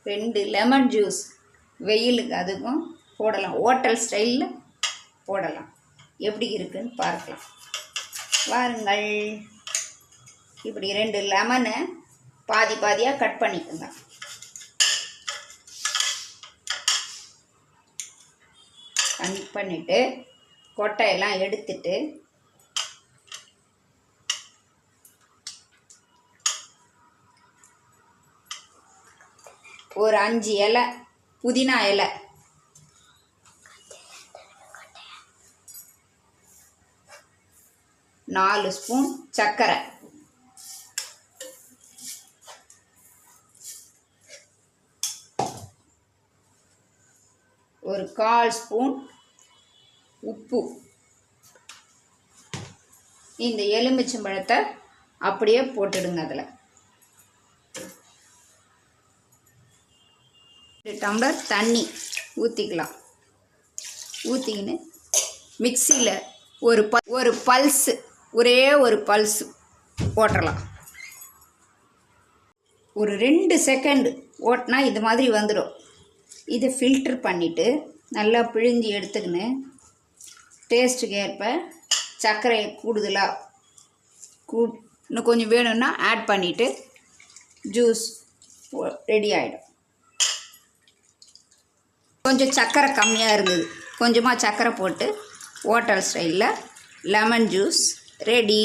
2 lemon juice வெயிலுக்கு அதுக்கும் போடலாம். ஹோட்டல் ஸ்டைலில் போடலாம். எப்படி இருக்குன்னு பார்க்கலாம் வாருங்கள். இப்படி 2 லெமனை பாதி பாதியாக கட் பண்ணிக்கோங்க. கட் பண்ணிவிட்டு கொட்டையெல்லாம் எடுத்துட்டு ஒரு 5 இலை புதினா இலை, 4 ஸ்பூன் சர்க்கரை, ஒரு 1/4 ஸ்பூன் உப்பு. இந்த எலுமிச்சம்பழத்தை அப்படியே போட்டுடுங்க. அதில் 2 டம்ளர் தண்ணி ஊற்றிக்கலாம். ஊற்றிக்கின்னு மிக்சியில் ஒரு பல்ஸு, ஒரே ஒரு பல்ஸு போட்டுடலாம். ஒரு 2 செகண்டு ஓட்டினா இது மாதிரி வந்துடும். இதை ஃபில்ட்ரு பண்ணிவிட்டு நல்லா பிழிஞ்சி எடுத்துக்கின்னு டேஸ்ட்டுக்கு ஏற்ப சர்க்கரையை கூடுதலாக இன்னும் கொஞ்சம் வேணும்னா ஆட் பண்ணிவிட்டு ஜூஸ் ரெடி ஆகிடும். கொஞ்சம் சர்க்கரை கம்மியாக இருந்தது, கொஞ்சமாக சர்க்கரை போட்டு ஹோட்டல் ஸ்டைலில் லெமன் ஜூஸ் ரெடி.